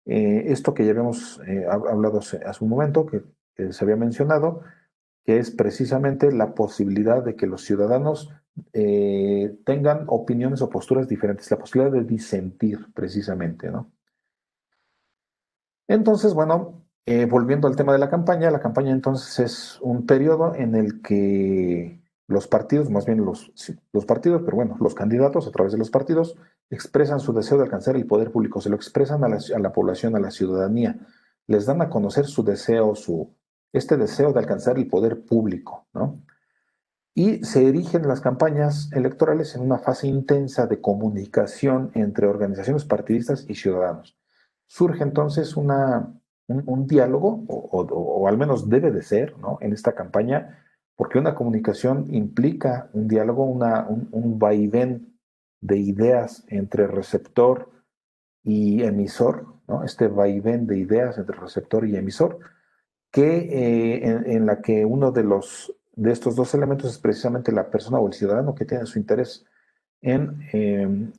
esto que ya habíamos hablado hace un momento, que se había mencionado, que es precisamente la posibilidad de que los ciudadanos tengan opiniones o posturas diferentes, la posibilidad de disentir precisamente, ¿no? Entonces, bueno, volviendo al tema de la campaña entonces es un periodo en el que los partidos, más bien sí, los partidos, pero bueno, los candidatos a través de los partidos expresan su deseo de alcanzar el poder público, se lo expresan a la población, a la ciudadanía, les dan a conocer su deseo, este deseo de alcanzar el poder público, ¿no? Y se erigen las campañas electorales en una fase intensa de comunicación entre organizaciones partidistas y ciudadanos. Surge entonces un diálogo, o al menos debe de ser, ¿no? En esta campaña, porque una comunicación implica un diálogo, un vaivén de ideas entre receptor y emisor, ¿no? Este vaivén de ideas entre receptor y emisor, en la que uno de estos dos elementos es precisamente la persona o el ciudadano que tiene su interés en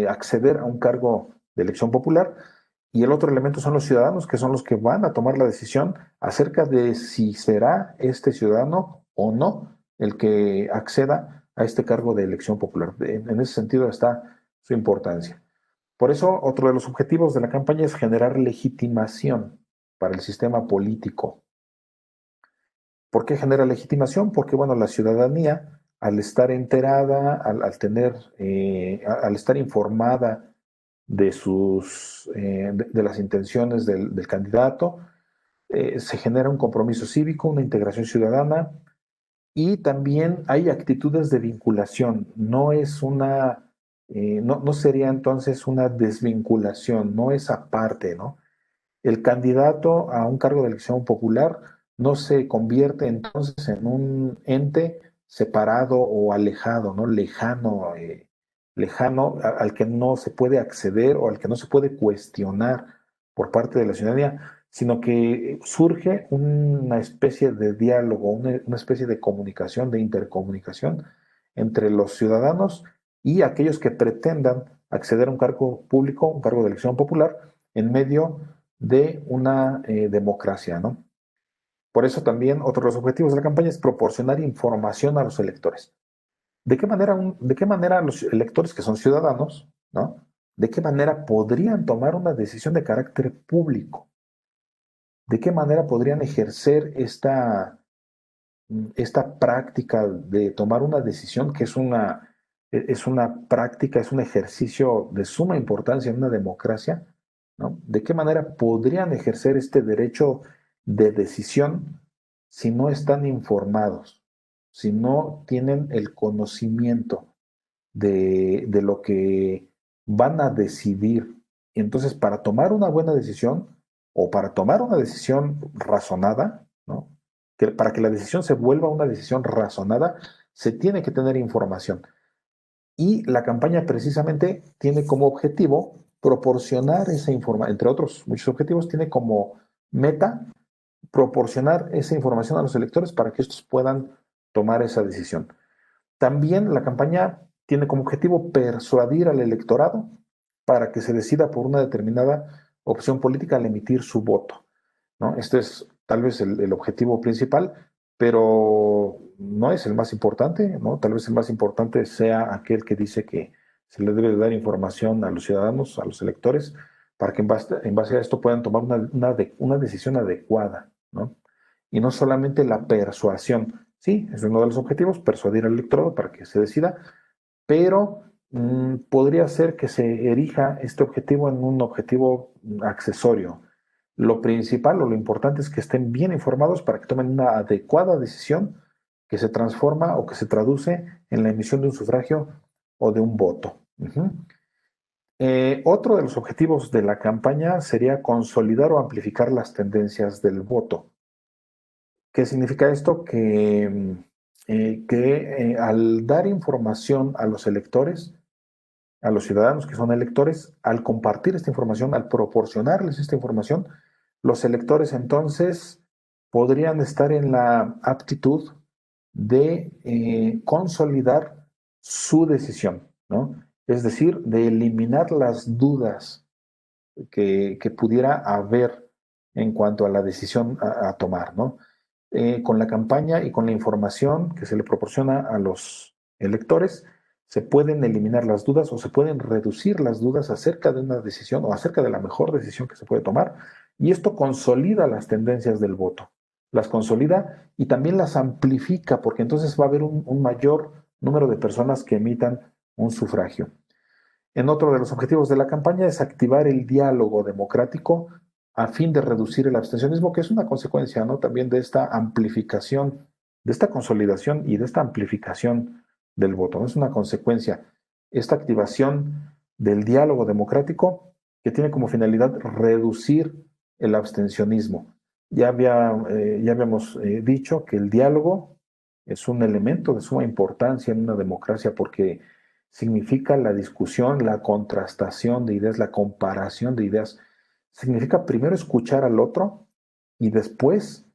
acceder a un cargo de elección popular, y el otro elemento son los ciudadanos, que son los que van a tomar la decisión acerca de si será este ciudadano o no el que acceda a este cargo de elección popular. En ese sentido está su importancia. Por eso, otro de los objetivos de la campaña es generar legitimación para el sistema político. ¿Por qué genera legitimación? Porque, bueno, la ciudadanía, al estar enterada, al estar informada de las intenciones del candidato, se genera un compromiso cívico, una integración ciudadana, y también hay actitudes de vinculación. No sería entonces una desvinculación, no es aparte, ¿no? El candidato a un cargo de elección popular no se convierte entonces en un ente separado o alejado, ¿no? Lejano al que no se puede acceder o al que no se puede cuestionar por parte de la ciudadanía, sino que surge una especie de diálogo, una especie de comunicación, de intercomunicación entre los ciudadanos y aquellos que pretendan acceder a un cargo público, un cargo de elección popular, en medio de una democracia, ¿no? Por eso también otro de los objetivos de la campaña es proporcionar información a los electores. ¿De qué manera los electores que son ciudadanos, ¿no? ¿De qué manera podrían tomar una decisión de carácter público? ¿De qué manera podrían ejercer esta práctica de tomar una decisión que es una práctica, es un ejercicio de suma importancia en una democracia, ¿no? ¿De qué manera podrían ejercer este derecho de decisión si no están informados, si no tienen el conocimiento de lo que van a decidir? Y entonces, para tomar una buena decisión o para tomar una decisión razonada, ¿no? Para que la decisión se vuelva una decisión razonada, se tiene que tener información. Y la campaña precisamente tiene como objetivo proporcionar esa información, entre otros muchos objetivos, tiene como meta proporcionar esa información a los electores para que estos puedan tomar esa decisión. También la campaña tiene como objetivo persuadir al electorado para que se decida por una determinada opción política al emitir su voto, ¿no? Este es tal vez el objetivo principal, pero no es el más importante, ¿no? Tal vez el más importante sea aquel que dice que se le debe dar información a los ciudadanos, a los electores, para que en base a esto puedan tomar una decisión adecuada, ¿no? Y no solamente la persuasión. Sí, es uno de los objetivos, persuadir al electorado para que se decida, pero podría ser que se erija este objetivo en un objetivo accesorio. Lo principal o lo importante es que estén bien informados para que tomen una adecuada decisión que se transforma o que se traduce en la emisión de un sufragio o de un voto. Otro de los objetivos de la campaña sería consolidar o amplificar las tendencias del voto. ¿Qué significa esto? Que al dar información a los electores, a los ciudadanos que son electores, al compartir esta información, al proporcionarles esta información, los electores entonces podrían estar en la aptitud de consolidar su decisión, ¿no? Es decir, de eliminar las dudas que pudiera haber en cuanto a la decisión a tomar, ¿no? Con la campaña y con la información que se le proporciona a los electores, se pueden eliminar las dudas o se pueden reducir las dudas acerca de una decisión o acerca de la mejor decisión que se puede tomar. Y esto consolida las tendencias del voto, las consolida y también las amplifica, porque entonces va a haber un mayor número de personas que emitan un sufragio. En otro de los objetivos de la campaña es activar el diálogo democrático a fin de reducir el abstencionismo, que es una consecuencia, ¿no? También de esta amplificación, de esta consolidación y de esta amplificación del voto. ¿No? Es una consecuencia esta activación del diálogo democrático que tiene como finalidad reducir el abstencionismo. Ya habíamos dicho que el diálogo es un elemento de suma importancia en una democracia porque significa la discusión, la contrastación de ideas, la comparación de ideas. Significa primero escuchar al otro y después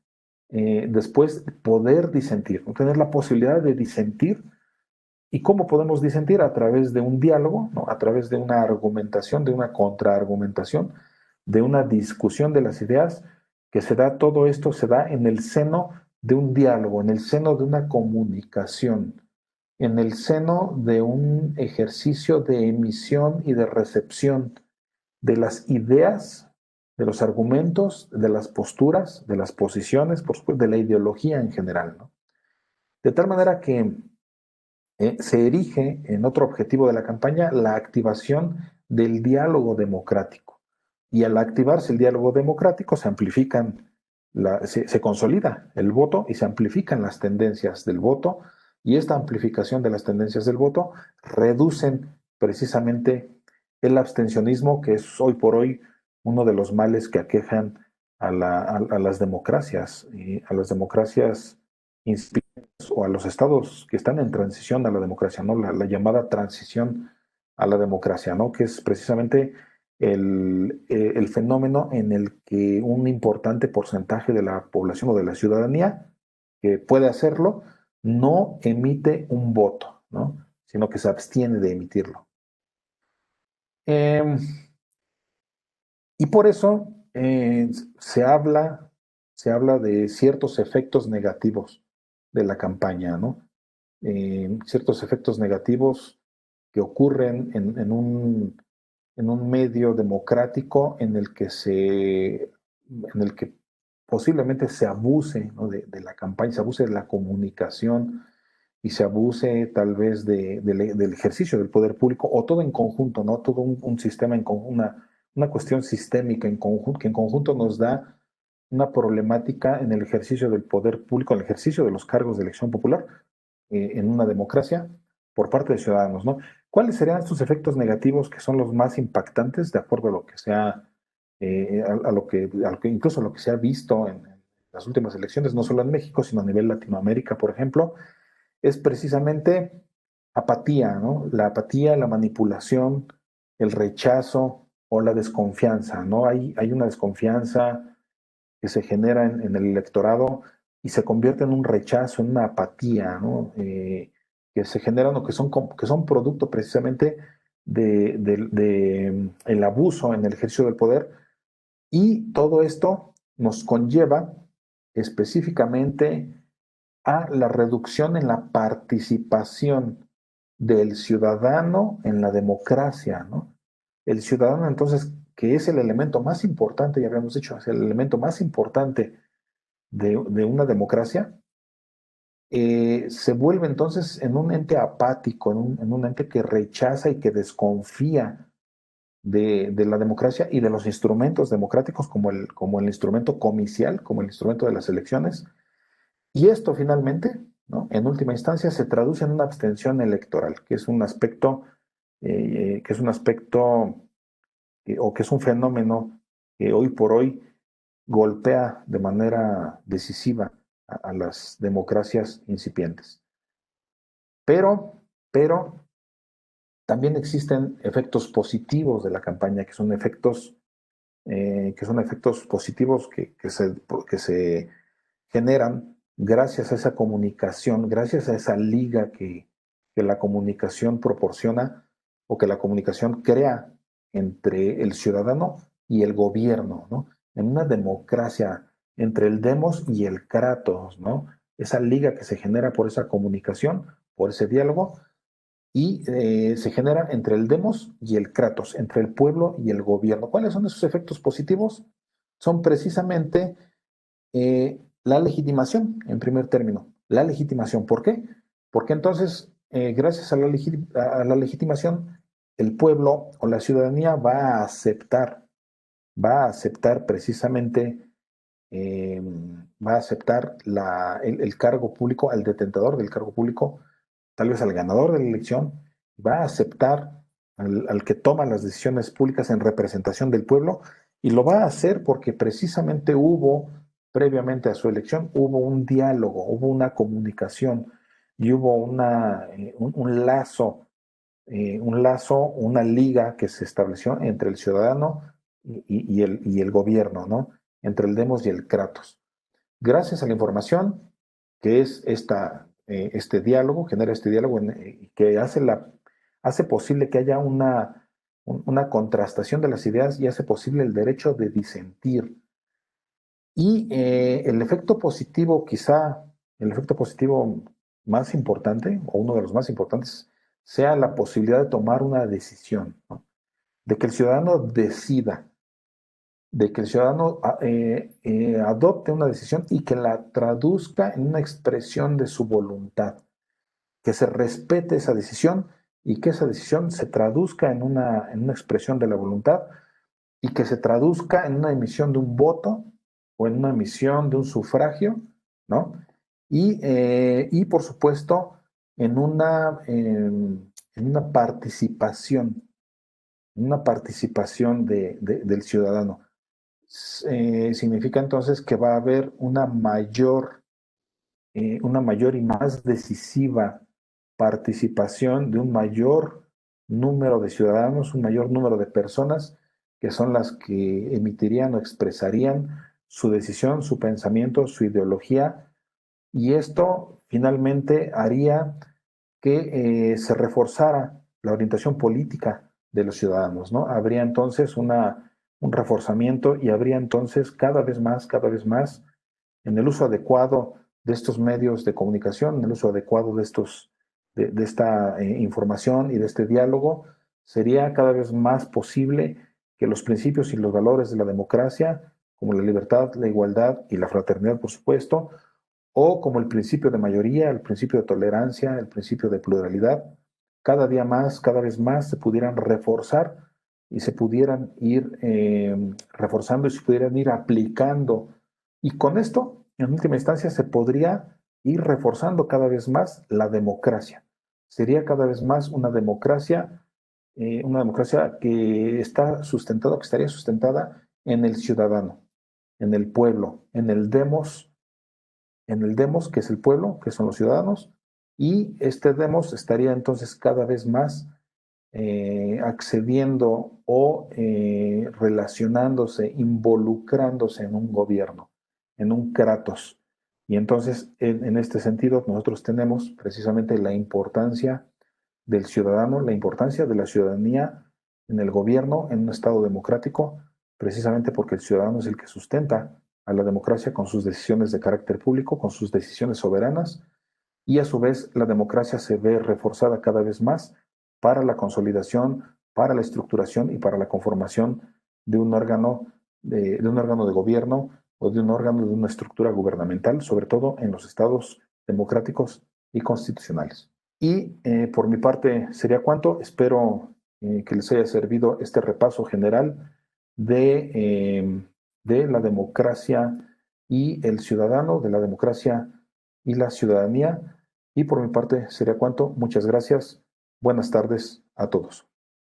poder disentir, ¿no? Tener la posibilidad de disentir. ¿Y cómo podemos disentir? A través de un diálogo, ¿no? A través de una argumentación, de una contraargumentación, de una discusión de las ideas, que se da, todo esto se da en el seno de un diálogo, en el seno de una comunicación, en el seno de un ejercicio de emisión y de recepción de las ideas, de los argumentos, de las posturas, de las posiciones, por supuesto, de la ideología en general, ¿no? De tal manera que se erige en otro objetivo de la campaña la activación del diálogo democrático. Y al activarse el diálogo democrático se amplifican, se consolida el voto y se amplifican las tendencias del voto, y esta amplificación de las tendencias del voto reducen precisamente el abstencionismo, que es hoy por hoy uno de los males que aquejan a las democracias, y a las democracias o a los estados que están en transición a la democracia, ¿no? La llamada transición a la democracia, ¿no? Que es precisamente el fenómeno en el que un importante porcentaje de la población o de la ciudadanía que puede hacerlo no emite un voto, ¿no? Sino que se abstiene de emitirlo. Eh, y por eso se habla de ciertos efectos negativos de la campaña, ¿no? Ciertos efectos negativos que ocurren en un medio democrático en el que posiblemente se abuse, ¿no? de la campaña, se abuse de la comunicación y se abuse tal vez del ejercicio del poder público o todo en conjunto, ¿no? Todo un sistema en conjunto, una cuestión sistémica en conjunto, que en conjunto nos da una problemática en el ejercicio del poder público, en el ejercicio de los cargos de elección popular en una democracia por parte de ciudadanos, ¿no? ¿Cuáles serían estos efectos negativos que son los más impactantes de acuerdo a lo que sea, a lo que incluso a lo que se ha visto en las últimas elecciones, no solo en México, sino a nivel Latinoamérica, por ejemplo? Es precisamente apatía, ¿no? La apatía, la manipulación, el rechazo o la desconfianza, ¿no? Hay una desconfianza que se genera en el electorado y se convierte en un rechazo, en una apatía, ¿no? Que se generan o que son producto precisamente de el abuso en el ejercicio del poder, y todo esto nos conlleva específicamente a la reducción en la participación del ciudadano en la democracia, ¿no? El ciudadano, entonces, que es el elemento más importante, ya habíamos dicho, es el elemento más importante de una democracia, se vuelve entonces en un ente apático, en un ente que rechaza y que desconfía de la democracia y de los instrumentos democráticos como el instrumento comicial, como el instrumento de las elecciones. Y esto finalmente, ¿no? En última instancia, se traduce en una abstención electoral, que es un aspecto o que es un fenómeno que hoy por hoy golpea de manera decisiva a las democracias incipientes. Pero también existen efectos positivos de la campaña, que son efectos positivos que se generan gracias a esa comunicación, gracias a esa liga que la comunicación proporciona o que la comunicación crea entre el ciudadano y el gobierno, ¿no? En una democracia, entre el demos y el kratos, ¿no? Esa liga que se genera por esa comunicación, por ese diálogo, y se genera entre el demos y el kratos, entre el pueblo y el gobierno. ¿Cuáles son esos efectos positivos? Son precisamente la legitimación, en primer término. La legitimación. ¿Por qué? Porque entonces, gracias a la legitimación, el pueblo o la ciudadanía va a aceptar precisamente, va a aceptar el cargo público, al detentador del cargo público, tal vez al ganador de la elección, va a aceptar al que toma las decisiones públicas en representación del pueblo, y lo va a hacer porque precisamente previamente a su elección, hubo un diálogo, hubo una comunicación y hubo un lazo, una liga que se estableció entre el ciudadano y el gobierno, ¿no? Entre el demos y el kratos. Gracias a la información, que es este diálogo, genera este diálogo que hace posible que haya una contrastación de las ideas y hace posible el derecho de disentir. Y el efecto positivo, quizá el efecto positivo más importante, o uno de los más importantes, sea la posibilidad de tomar una decisión, ¿no? De que el ciudadano decida, de que el ciudadano adopte una decisión y que la traduzca en una expresión de su voluntad, que se respete esa decisión y que esa decisión se traduzca en una expresión de la voluntad y que se traduzca en una emisión de un voto o en una emisión de un sufragio, ¿no? Y por supuesto, en una participación del ciudadano. Significa entonces que va a haber una mayor y más decisiva participación de un mayor número de ciudadanos, un mayor número de personas que son las que emitirían o expresarían su decisión, su pensamiento, su ideología, y esto finalmente haría que se reforzara la orientación política de los ciudadanos, ¿no? Habría entonces un reforzamiento y habría entonces cada vez más, en el uso adecuado de estos medios de comunicación, en el uso adecuado de esta información y de este diálogo, sería cada vez más posible que los principios y los valores de la democracia, como la libertad, la igualdad y la fraternidad, por supuesto, o como el principio de mayoría, el principio de tolerancia, el principio de pluralidad, cada día más, cada vez más se pudieran reforzar y se pudieran ir reforzando y se pudieran ir aplicando. Y con esto, en última instancia, se podría ir reforzando cada vez más la democracia. Sería cada vez más una democracia que está sustentada, que estaría sustentada en el ciudadano, en el pueblo, en el demos, que es el pueblo, que son los ciudadanos, y este demos estaría entonces cada vez más accediendo o relacionándose, involucrándose en un gobierno. en un kratos. Y entonces, en este sentido, nosotros tenemos precisamente la importancia del ciudadano, la importancia de la ciudadanía en el gobierno, en un Estado democrático, precisamente porque el ciudadano es el que sustenta a la democracia con sus decisiones de carácter público, con sus decisiones soberanas, y a su vez la democracia se ve reforzada cada vez más para la consolidación, para la estructuración y para la conformación de un órgano de un órgano de gobierno o de un órgano de una estructura gubernamental, sobre todo en los estados democráticos y constitucionales. Y por mi parte sería cuanto. Espero que les haya servido este repaso general de la democracia y el ciudadano, de la democracia y la ciudadanía. Y por mi parte sería cuanto. Muchas gracias. Buenas tardes a todos.